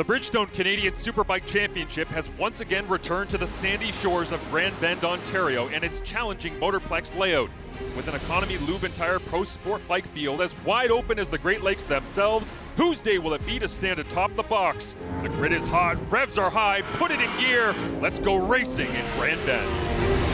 The Bridgestone Canadian Superbike Championship has once again returned to the sandy shores of Grand Bend, Ontario, and its challenging Motorplex layout. With an economy Lube and Tire Pro Sport bike field as wide open as the Great Lakes themselves, whose day will it be to stand atop the box? The grid is hot, revs are high, put it in gear, let's go racing in Grand Bend.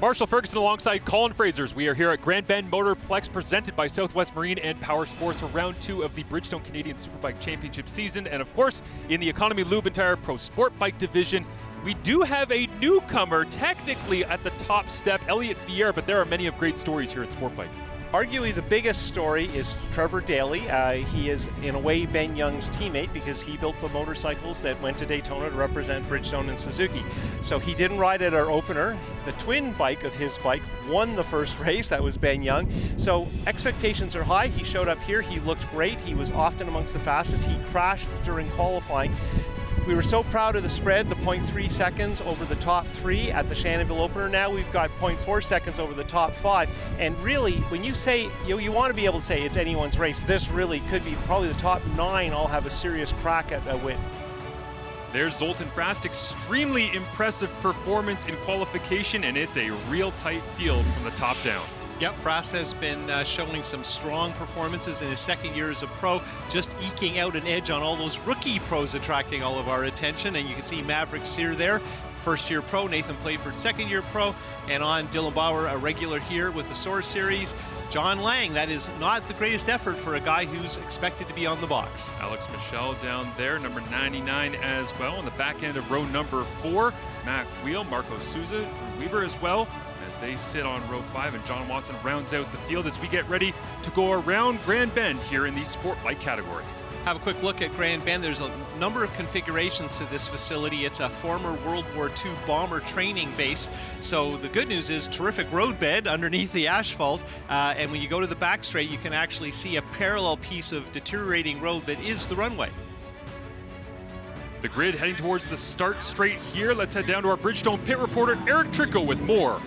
Marshall Ferguson alongside Colin Frasers. We are here at Grand Bend Motorplex, presented by Southwest Marine and Power Sports for round 2 of the Bridgestone Canadian Superbike Championship season. And of course, in the Economy Lube and Tire Pro Sport Bike division, we do have a newcomer technically at the top step, Elliot Vieira, but there are many of great stories here in Sport Bike. Arguably the biggest story is Trevor Daly. He is, in a way, Ben Young's teammate because he built the motorcycles that went to Daytona to represent Bridgestone and Suzuki. So he didn't ride at our opener. The twin bike of his bike won the first race. That was Ben Young. So expectations are high. He showed up here. He looked great. He was often amongst the fastest. He crashed during qualifying. We were so proud of the spread, the 0.3 seconds over the top 3 at the Shannonville opener. Now we've got 0.4 seconds over the top 5. And really, when you say, you want to be able to say it's anyone's race, this really could be probably the top 9 all have a serious crack at a win. There's Zoltan Frast, extremely impressive performance in qualification, and it's a real tight field from the top down. Yep, Frast has been showing some strong performances in his second year as a pro, just eking out an edge on all those rookie pros attracting all of our attention. And you can see Maverick Sear there, first year pro, Nathan Playford, second year pro, and on Dylan Bauer, a regular here with the Soar Series. John Lang, that is not the greatest effort for a guy who's expected to be on the box. Alex Michel down there, number 99 as well. On the back end of row number 4, Mac Wheel, Marco Souza, Drew Weber as well, as they sit on row 5, and John Watson rounds out the field as we get ready to go around Grand Bend here in the sport bike category. Have a quick look at Grand Bend. There's a number of configurations to this facility. It's a former World War II bomber training base. So the good news is terrific road bed underneath the asphalt. And when you go to the back straight, you can actually see a parallel piece of deteriorating road that is the runway. The grid heading towards the start straight here. Let's head down to our Bridgestone pit reporter, Eric Tricko, with more.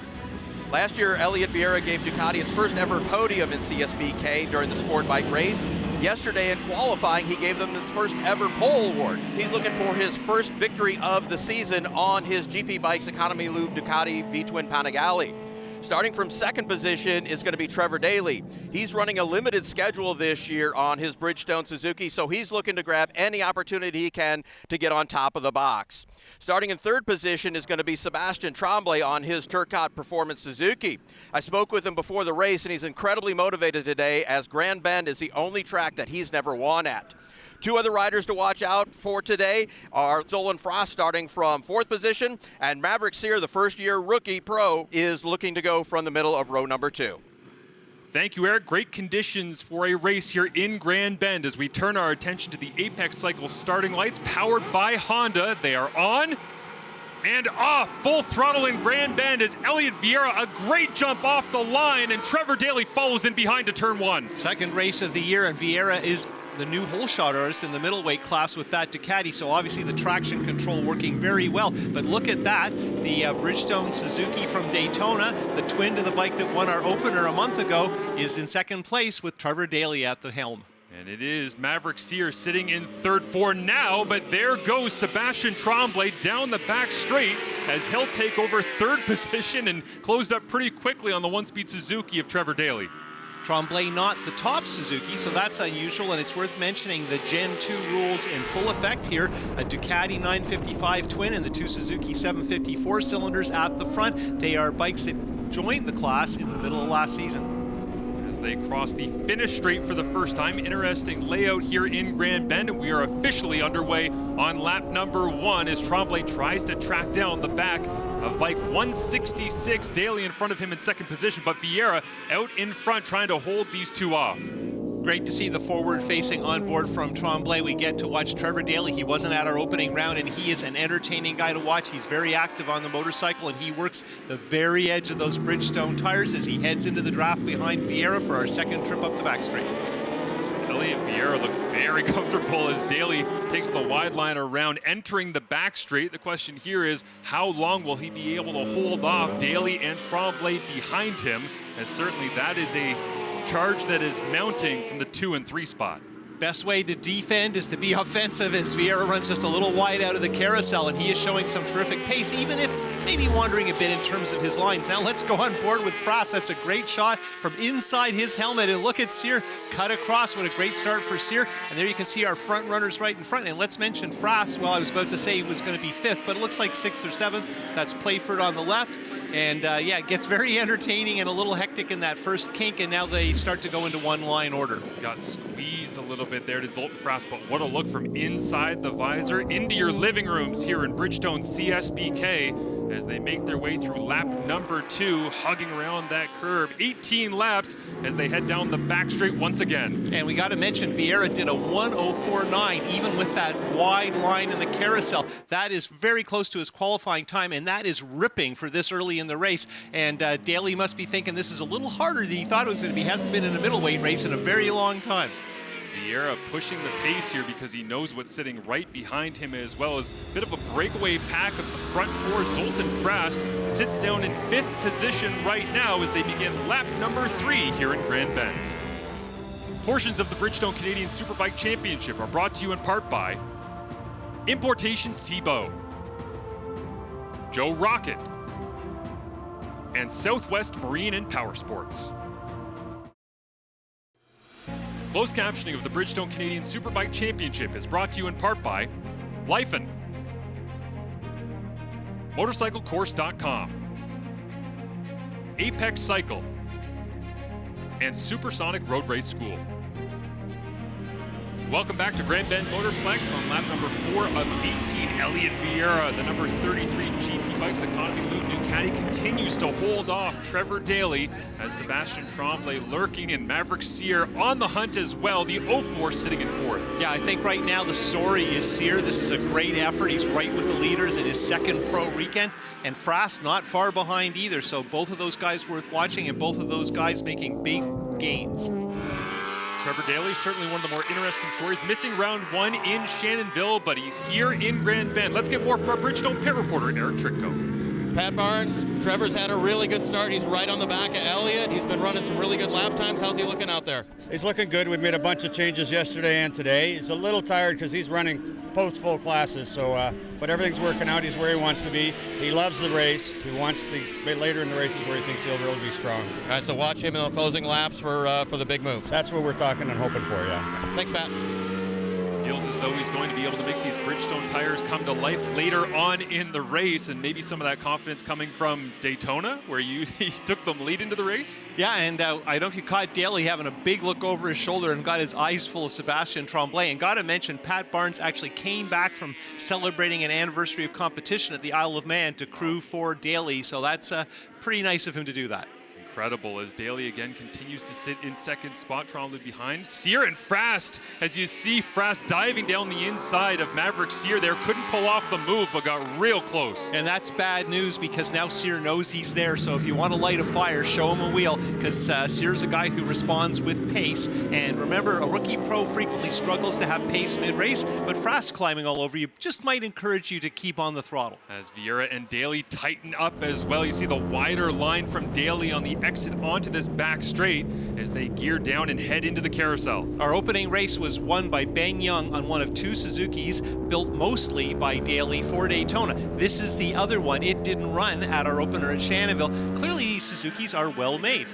Last year, Elliot Vieira gave Ducati its first ever podium in CSBK during the sport bike race. Yesterday in qualifying, he gave them his first ever pole award. He's looking for his first victory of the season on his GP Bikes Economy Lube Ducati V-Twin Panigale. Starting from second position is going to be Trevor Daly. He's running a limited schedule this year on his Bridgestone Suzuki, so he's looking to grab any opportunity he can to get on top of the box. Starting in third position is going to be Sebastian Tremblay on his Turcotte Performance Suzuki. I spoke with him before the race, and he's incredibly motivated today as Grand Bend is the only track that he's never won at. Two other riders to watch out for today are Zoltan Frast starting from fourth position, and Maverick Sear, the first-year rookie pro, is looking to go from the middle of row number 2. Thank you, Eric. Great conditions for a race here in Grand Bend as we turn our attention to the Apex Cycle starting lights powered by Honda. They are on and off, full throttle in Grand Bend as Elliot Vieira, a great jump off the line, and Trevor Daly follows in behind to turn 1. Second race of the year, and Vieira is the new hole shot artist in the middleweight class with that Ducati, so obviously the traction control working very well. But look at that, the Bridgestone Suzuki from Daytona, the twin to the bike that won our opener a month ago, is in second place with Trevor Daly at the helm. And it is Maverick Sear sitting in third for now, but there goes Sebastian Tremblay down the back straight as he'll take over third position and closed up pretty quickly on the one-speed Suzuki of Trevor Daly. Tremblay not the top Suzuki, so that's unusual, and it's worth mentioning the Gen 2 rules in full effect here. A Ducati 955 twin and the two Suzuki 754 cylinders at the front. They are bikes that joined the class in the middle of last season. as they cross the finish straight for the first time. Interesting layout here in Grand Bend, and we are officially underway on lap number 1 as Tremblay tries to track down the back of bike 166. Daly in front of him in second position, but Vieira out in front trying to hold these two off. Great to see the forward-facing onboard from Tremblay. We get to watch Trevor Daly. He wasn't at our opening round, and he is an entertaining guy to watch. He's very active on the motorcycle, and he works the very edge of those Bridgestone tires as he heads into the draft behind Vieira for our second trip up the back straight. Elliot Vieira looks very comfortable as Daly takes the wide line around, entering the back straight. The question here is, how long will he be able to hold off Daly and Tremblay behind him? As certainly that is a charge that is mounting from the 2 and 3 spot. Best way to defend is to be offensive as Vieira runs just a little wide out of the carousel, and he is showing some terrific pace, even if maybe wandering a bit in terms of his lines. Now let's go on board with Frost. That's a great shot from inside his helmet, and look at Cyr cut across. What a great start for Cyr. And there you can see our front runners right in front. And let's mention Frost. Well, I was about to say he was going to be 5th, but it looks like 6th or 7th. That's Playford on the left. And yeah, it gets very entertaining and a little hectic in that first kink, and now they start to go into one line order. Got squeezed a little bit there to Zoltan Frost, but what a look from inside the visor into your living rooms here in Bridgestone CSBK as they make their way through lap number 2, hugging around that curb. 18 laps as they head down the back straight once again. And we got to mention Vieira did a 1:04.9 even with that wide line in the carousel. That is very close to his qualifying time, and that is ripping for this early in the race. And Daly must be thinking this is a little harder than he thought it was going to be. Hasn't been in a middleweight race in a very long time. Vieira pushing the pace here because he knows what's sitting right behind him, as well as a bit of a breakaway pack of the front 4. Zoltan Frost sits down in 5th position right now as they begin lap number 3 here in Grand Bend. Portions of the Bridgestone Canadian Superbike Championship are brought to you in part by Importations Thiebaud, Joe Rocket, and Southwest Marine and Power Sports. Closed captioning of the Bridgestone Canadian Superbike Championship is brought to you in part by Lifen, MotorcycleCourse.com, Apex Cycle, and Supersonic Road Race School. Welcome back to Grand Bend Motorplex on lap number 4 of 18. Elliot Vieira, the number 33 GP Bikes Economy Lube Ducati, continues to hold off Trevor Daly as Sebastian Tremblay lurking and Maverick Cyr on the hunt as well. The 04 sitting in 4th. Yeah, I think right now the story is Cyr. This is a great effort. He's right with the leaders in his second pro weekend, and Frost not far behind either. So both of those guys worth watching, and both of those guys making big gains. Trevor Daly, certainly one of the more interesting stories. Missing round 1 in Shannonville, but he's here in Grand Bend. Let's get more from our Bridgestone pit reporter, Eric Tricko. Pat Barnes, Trevor's had a really good start. He's right on the back of Elliott. He's been running some really good lap times. How's he looking out there? He's looking good. We made a bunch of changes yesterday and today. He's a little tired because he's running both full classes, so but everything's working out. He's where he wants to be. He loves the race. He wants the later in the races where he thinks he'll really be strong. All right, so watch him in the closing laps for the big move. That's what we're talking and hoping for, yeah. Thanks, Pat. Feels as though he's going to be able to make these Bridgestone tires come to life later on in the race, and maybe some of that confidence coming from Daytona, where he took them lead into the race. Yeah, and I don't know if you caught Daly having a big look over his shoulder and got his eyes full of Sebastian Tremblay. And got to mention, Pat Barnes actually came back from celebrating an anniversary of competition at the Isle of Man to crew for Daly, so that's pretty nice of him to do that. Incredible as Daly again continues to sit in second spot, Tremblay behind. Cyr and Frost, as you see Frost diving down the inside of Maverick Cyr there. Couldn't pull off the move, but got real close. And that's bad news because now Cyr knows he's there. So if you want to light a fire, show him a wheel, because Cyr's a guy who responds with pace. And remember, a rookie pro frequently struggles to have pace mid-race, but Frost climbing all over you just might encourage you to keep on the throttle. As Vieira and Daly tighten up as well, you see the wider line from Daly on the exit onto this back straight as they gear down and head into the carousel. Our opening race was won by Ben Young on one of 2 Suzukis built mostly by Daly for Daytona. This is the other one. It didn't run at our opener at Shannonville. Clearly these Suzukis are well made.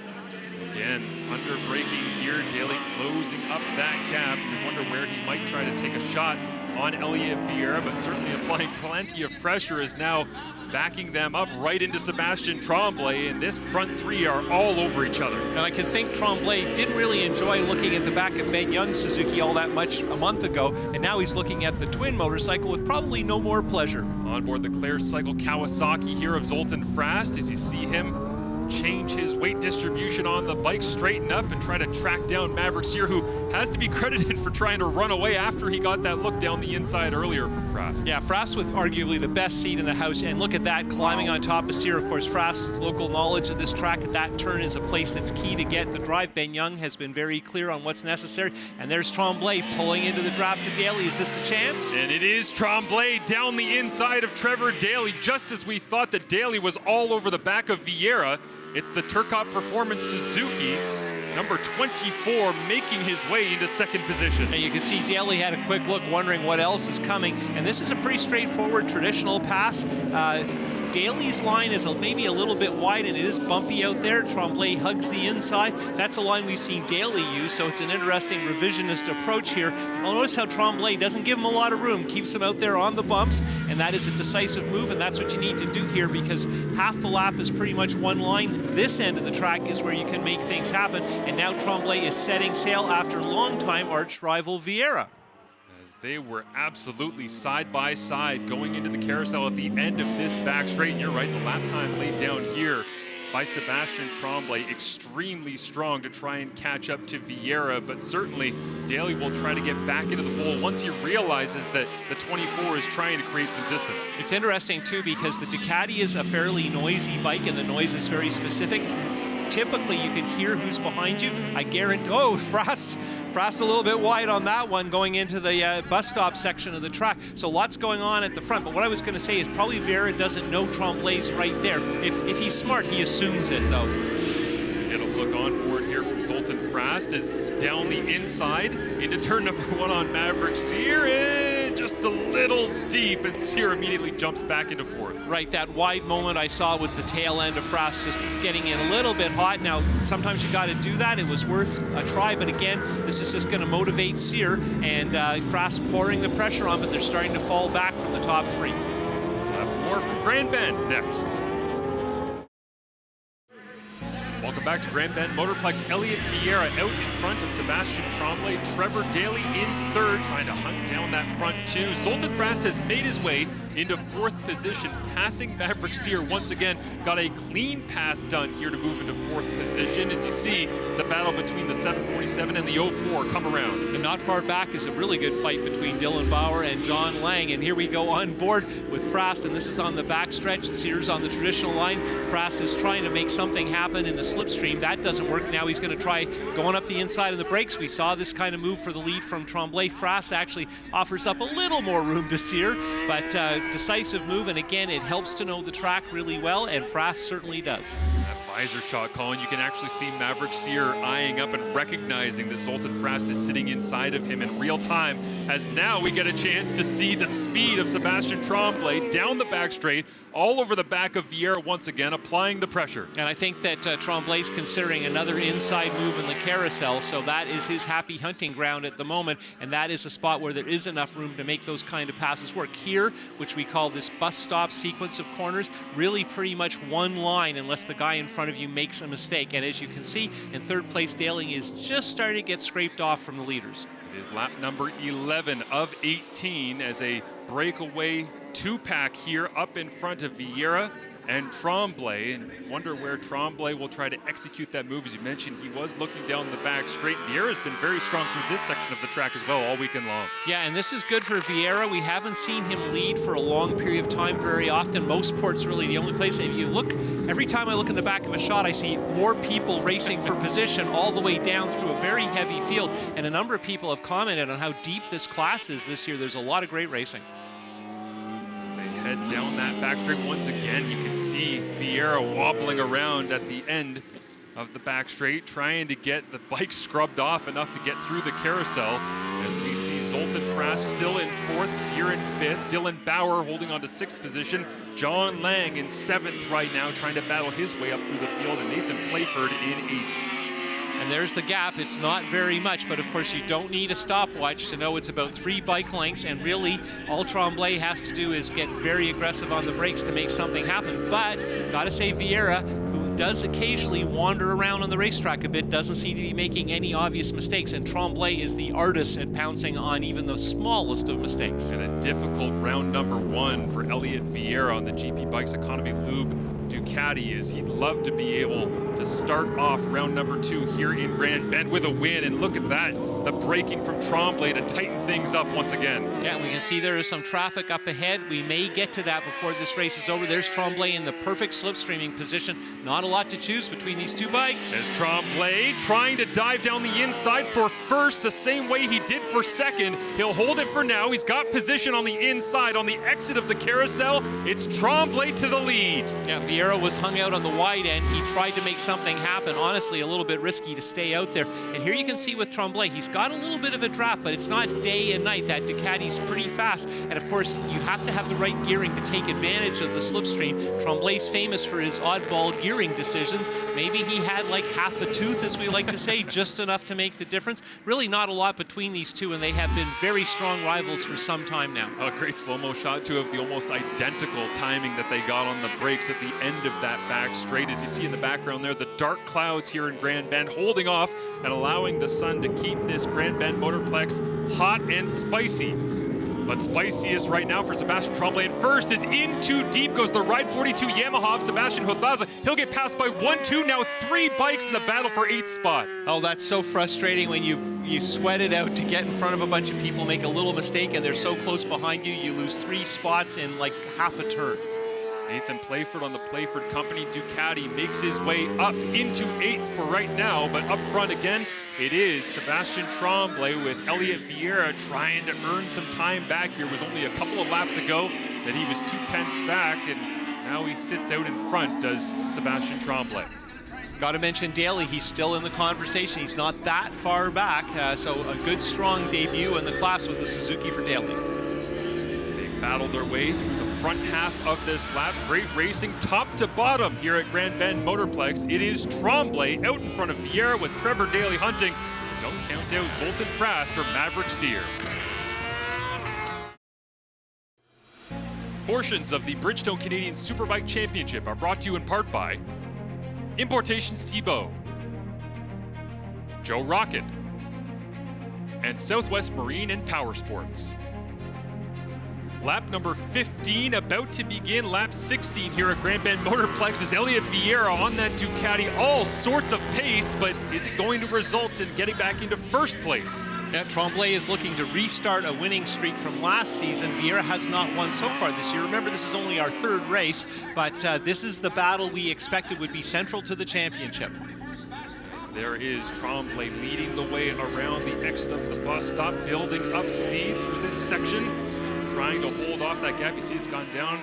Again, under braking here, Daly closing up that gap. You wonder where he might try to take a shot on Elliot Vieira, but certainly applying plenty of pressure, is now backing them up right into Sebastian Tremblay, and this front three are all over each other. And I can think Tremblay didn't really enjoy looking at the back of Ben Young's Suzuki all that much a month ago, and now he's looking at the twin motorcycle with probably no more pleasure. On board the Claire Cycle Kawasaki here of Zoltan Frast, as you see him change his weight distribution on the bike, straighten up, and try to track down Maverick Sear, who has to be credited for trying to run away after he got that look down the inside earlier from Frast. Yeah, Frast with arguably the best seat in the house, and look at that, climbing on top of Sear. Of course, Frast's local knowledge of this track at that turn is a place that's key to get the drive. Ben Young has been very clear on what's necessary, and there's Tremblay pulling into the draft to Daly. Is this the chance? And it is Tremblay down the inside of Trevor Daly, just as we thought that Daly was all over the back of Vieira. It's the Turcotte Performance Suzuki, number 24, making his way into second position. And you can see Daly had a quick look, wondering what else is coming. And this is a pretty straightforward traditional pass. Daly's line is maybe a little bit wide, and it is bumpy out there. Tremblay hugs the inside. That's a line we've seen Daly use, so it's an interesting revisionist approach here. I'll notice how Tremblay doesn't give him a lot of room, keeps him out there on the bumps, and that is a decisive move, and that's what you need to do here, because half the lap is pretty much one line. This end of the track is where you can make things happen, and now Tremblay is setting sail after longtime arch rival Vieira. They were absolutely side by side going into the carousel at the end of this back straight. And you're right, the lap time laid down here by Sebastian Tremblay, extremely strong to try and catch up to Vieira, but certainly Daly will try to get back into the fold once he realizes that the 24 is trying to create some distance. It's interesting too, because the Ducati is a fairly noisy bike, and the noise is very specific. Typically you can hear who's behind you. I guarantee, Frast a little bit wide on that one going into the bus stop section of the track. So lots going on at the front. But what I was going to say is probably Vieira doesn't know Tremblay's right there. If he's smart, he assumes it though. As we get a look on board here from Zoltan Frast is down the inside into turn number 1 on Maverick Sear. Just a little deep, and Sear immediately jumps back into fourth. Right, that wide moment I saw was the tail end of Frast just getting in a little bit hot. Now, sometimes you got to do that. It was worth a try, but again, this is just going to motivate Sear, and Frast pouring the pressure on, but they're starting to fall back from the top three. More from Grand Bend next. Welcome back to Grand Bend Motorplex. Elliot Vieira out in front of Sebastian Tremblay. Trevor Daly in third, trying to hunt down that front two. Zoltan Frast has made his way into fourth position, passing Maverick Sear once again. Got a clean pass done here to move into fourth position. As you see, the battle between the 747 and the 04 come around. And not far back is a really good fight between Dylan Bauer and John Lang. And here we go on board with Frast, and this is on the backstretch. Sear's on the traditional line. Frast is trying to make something happen in the slipstream. That doesn't work. Now he's going to try going up the inside of the brakes. We saw this kind of move for the lead from Tremblay. Frast actually offers up a little more room to Sear, but decisive move, and again, it helps to know the track really well, and Frast certainly does. That visor shot, Colin, you can actually see Maverick Sear eyeing up and recognizing that Zoltan Frast is sitting inside of him in real time, as now we get a chance to see the speed of Sebastian Tremblay down the back straight, all over the back of Vieira once again, applying the pressure. And I think that Tremblay's considering another inside move in the carousel, so that is his happy hunting ground at the moment, and that is a spot where there is enough room to make those kind of passes work. Here, which we call this bus stop sequence of corners, really pretty much one line unless the guy in front of you makes a mistake. And as you can see, in third place, Daly is just starting to get scraped off from the leaders. It is lap number 11 of 18 as a breakaway two-pack here up in front of Vieira and Tremblay, and wonder where Tremblay will try to execute that move. As you mentioned, he was looking down the back straight. Vieira's been very strong through this section of the track as well all weekend long. Yeah, and this is good for Vieira. We haven't seen him lead for a long period of time very often. Mosport's really the only place. If you look, every time I look in the back of a shot, I see more people racing for position all the way down through a very heavy field, and a number of people have commented on how deep this class is this year. There's a lot of great racing. Head down that back straight once again. You can see Vieira wobbling around at the end of the back straight, trying to get the bike scrubbed off enough to get through the carousel. As we see Zoltan Frast still in fourth, Sear in fifth, Dylan Bauer holding on to sixth position, John Lang in seventh right now, trying to battle his way up through the field, and Nathan Playford in eighth. And there's the gap. It's not very much, but of course you don't need a stopwatch to know it's about 3 bike lengths, and really all Tremblay has to do is get very aggressive on the brakes to make something happen. But gotta say, Vieira, who does occasionally wander around on the racetrack a bit, doesn't seem to be making any obvious mistakes, and Tremblay is the artist at pouncing on even the smallest of mistakes. And a difficult round number 1 for Elliot Vieira on the GP Bikes Economy Lube Ducati, is he'd love to be able to start off round number 2 here in Grand Bend with a win. And look at that, the braking from Tremblay to tighten things up once again. Yeah, we can see there is some traffic up ahead. We may get to that before this race is over. There's Tremblay in the perfect slipstreaming position. Not a lot to choose between these 2 bikes. As Tremblay trying to dive down the inside for first the same way he did for second. He'll hold it for now. He's got position on the inside. On the exit of the carousel, it's Tremblay to the lead. Yeah, Vieira was hung out on the wide end. He tried to make something happen. Honestly, a little bit risky to stay out there. And here you can see with Tremblay, he's got a little bit of a draft, but it's not day and night. That Ducati's pretty fast. And of course, you have to have the right gearing to take advantage of the slipstream. Tremblay's famous for his oddball gearing decisions. Maybe he had like half a tooth, as we like to say, just enough to make the difference. Really not a lot between these 2, and they have been very strong rivals for some time now. A great slow-mo shot, too, of the almost identical timing that they got on the brakes at the end of that back straight. As you see in the background there, the dark clouds here in Grand Bend holding off and allowing the sun to keep this Grand Bend Motorplex hot and spicy. But spiciest right now for Sebastian Tremblay. And first is in too deep goes the Ride 42 Yamaha of Sebastian Hotaza. He'll get passed by 1, 2, now 3 bikes in the battle for 8th spot. Oh, that's so frustrating when you sweat it out to get in front of a bunch of people, make a little mistake, and they're so close behind you, you lose 3 spots in like half a turn. Nathan Playford on the Playford Company Ducati makes his way up into 8th for right now, but up front again, it is Sebastian Tremblay with Elliot Vieira trying to earn some time back here. It was only a couple of laps ago that he was 2/10 back, and now he sits out in front, does Sebastian Tremblay. Got to mention Daly, he's still in the conversation. He's not that far back, so a good strong debut in the class with the Suzuki for Daly. As they battle their way through the front half of this lap. Great racing top to bottom here at Grand Bend Motorplex. It is Tremblay out in front of Vieira with Trevor Daly hunting. Don't count out Zoltan Frast or Maverick Sear. Portions of the Bridgestone Canadian Superbike Championship are brought to you in part by Importations Thibault, Joe Rocket, and Southwest Marine and Power Sports. Lap number 15 about to begin. Lap 16 here at Grand Bend Motorplex is Elliot Vieira on that Ducati. All sorts of pace, but is it going to result in getting back into first place? Yeah, Tremblay is looking to restart a winning streak from last season. Vieira has not won so far this year. Remember, this is only our 3rd race, but this is the battle we expected would be central to the championship. There is Tremblay leading the way around the exit of the bus stop, building up speed through this section, trying to hold off that gap. You see it's gone down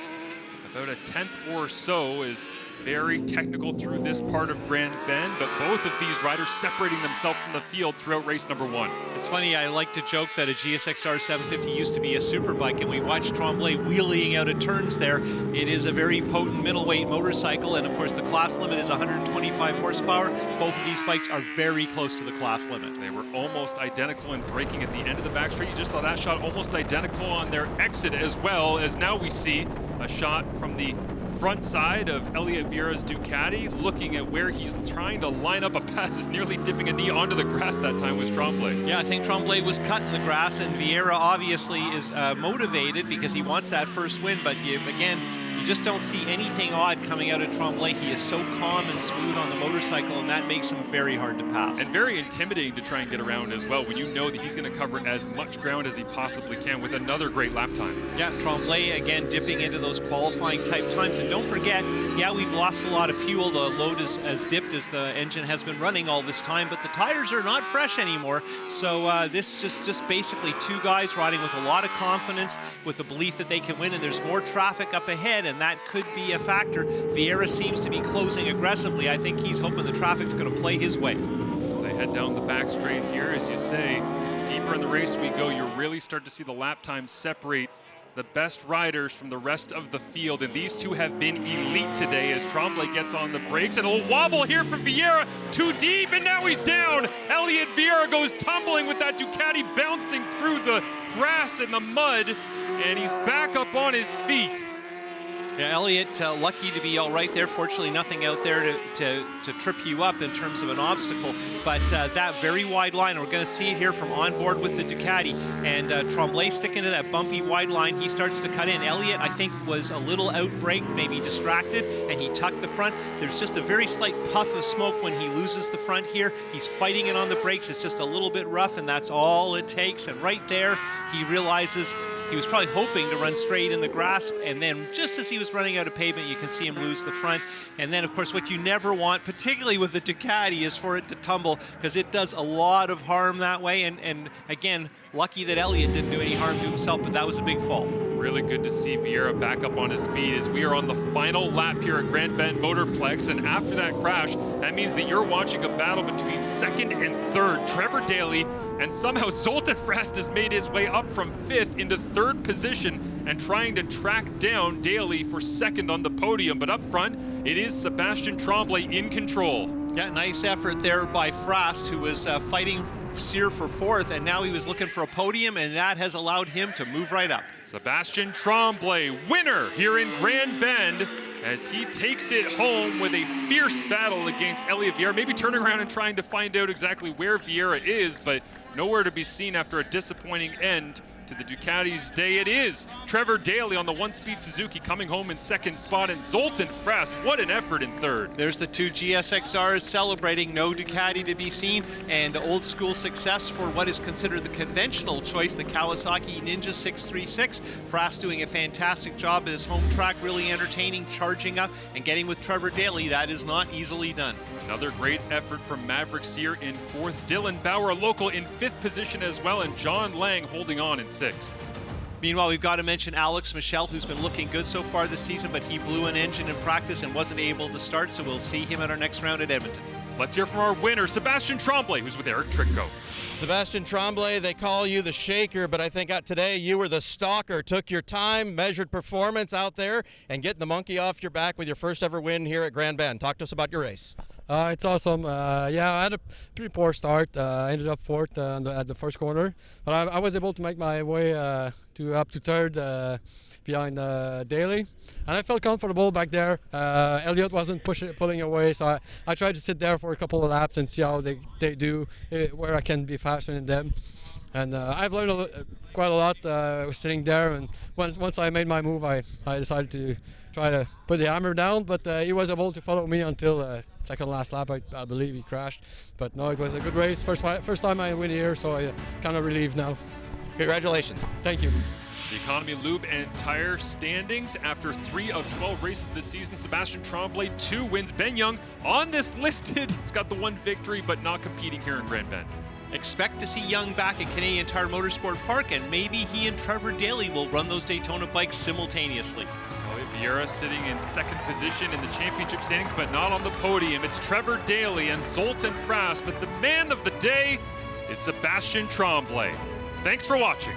about a 10th or so. Is very technical through this part of Grand Bend, but both of these riders separating themselves from the field throughout race number 1. It's funny, I like to joke that a GSXR 750 used to be a superbike, and we watched Tremblay wheeling out of turns there. It is a very potent middleweight motorcycle, and of course the class limit is 125 horsepower. Both of these bikes are very close to the class limit. They were almost identical in braking at the end of the back straight. You just saw that shot, almost identical on their exit as well, as now we see a shot from the front side of Elliot Vieira's Ducati, looking at where he's trying to line up a pass, is nearly dipping a knee onto the grass that time was Tremblay. Yeah, I think Tremblay was cutting the grass, and Vieira obviously is motivated because he wants that first win, but again, you just don't see anything odd coming out of Tremblay. He is so calm and smooth on the motorcycle, and that makes him very hard to pass. And very intimidating to try and get around as well, when you know that he's going to cover as much ground as he possibly can with another great lap time. Yeah, Tremblay again dipping into those qualifying type times. And don't forget, yeah, we've lost a lot of fuel. The load is as dipped as the engine has been running all this time, but the tires are not fresh anymore. So this is just basically 2 guys riding with a lot of confidence, with the belief that they can win, and there's more traffic up ahead, and that could be a factor. Vieira seems to be closing aggressively. I think he's hoping the traffic's going to play his way. As they head down the back straight here, as you say, deeper in the race we go, you really start to see the lap time separate the best riders from the rest of the field, and these two have been elite today as Tremblay gets on the brakes, and a little wobble here for Vieira, too deep, and now he's down. Elliot Vieira goes tumbling with that Ducati bouncing through the grass and the mud, and he's back up on his feet. Yeah, Elliot, lucky to be all right there. Fortunately, nothing out there to trip you up in terms of an obstacle. But that very wide line, we're going to see it here from on board with the Ducati. And Tremblay sticking to that bumpy wide line. He starts to cut in. Elliot, I think, was a little outbraked, maybe distracted, and he tucked the front. There's just a very slight puff of smoke when he loses the front here. He's fighting it on the brakes. It's just a little bit rough, and that's all it takes. And right there, he realizes he was probably hoping to run straight in the grass, and then just as he was running out of pavement, you can see him lose the front. And then, of course, what you never want, particularly with the Ducati, is for it to tumble, because it does a lot of harm that way. And again, lucky that Elliot didn't do any harm to himself, but that was a big fall. Really good to see Vieira back up on his feet as we are on the final lap here at Grand Bend Motorplex. And after that crash, that means that you're watching a battle between second and third. Trevor Daly, and somehow Zoltan Frast has made his way up from fifth into third position and trying to track down Daly for second on the podium. But up front, it is Sebastian Tremblay in control. Yeah, nice effort there by Frast, who was fighting Sear for fourth, and now he was looking for a podium, and that has allowed him to move right up. Sebastian Tremblay, winner here in Grand Bend, as he takes it home with a fierce battle against Elliot Vieira, maybe turning around and trying to find out exactly where Vieira is, but nowhere to be seen after a disappointing end to the Ducati's day. It is Trevor Daly on the one-speed Suzuki coming home in second spot, and Zoltan Frast, what an effort in third. There's the two GSXRs celebrating, no Ducati to be seen, and old school success for what is considered the conventional choice, the Kawasaki Ninja 636. Frast doing a fantastic job at his home track, really entertaining, charging up, and getting with Trevor Daly. That is not easily done. Another great effort from Maverick Sear in fourth. Dylan Bauer, a local, in fifth position as well, and John Lang holding on in sixth. Meanwhile, we've got to mention Alex Michel, who's been looking good so far this season, but he blew an engine in practice and wasn't able to start, so we'll see him at our next round at Edmonton. Let's hear from our winner, Sebastian Tremblay, who's with Eric Tricko. Sebastian Tremblay, they call you the shaker, but I think today you were the stalker. Took your time, measured performance out there, and getting the monkey off your back with your first ever win here at Grand Bend. Talk to us about your race. It's awesome. Yeah, I had a pretty poor start. I ended up fourth at the first corner, but I was able to make my way up to third behind Daly, and I felt comfortable back there. Elliot wasn't pulling away, so I tried to sit there for a couple of laps and see how they do, where I can be faster than them. And I've learned quite a lot sitting there, and once I made my move, I decided to try to put the hammer down, but he was able to follow me until second last lap. I believe he crashed, but no, it was a good race. First time I win here, so I'm kind of relieved now. Congratulations. Thank you. The Economy Lube and Tire standings after 3 of 12 races this season. Sebastian Tremblay, 2 wins. Ben Young on this listed. He's got the 1 victory, but not competing here in Grand Bend. Expect to see Young back at Canadian Tire Motorsport Park, and maybe he and Trevor Daly will run those Daytona bikes simultaneously. Vieira sitting in second position in the championship standings, but not on the podium. It's Trevor Daly and Zoltan Frast, but the man of the day is Sebastian Tremblay. Thanks for watching.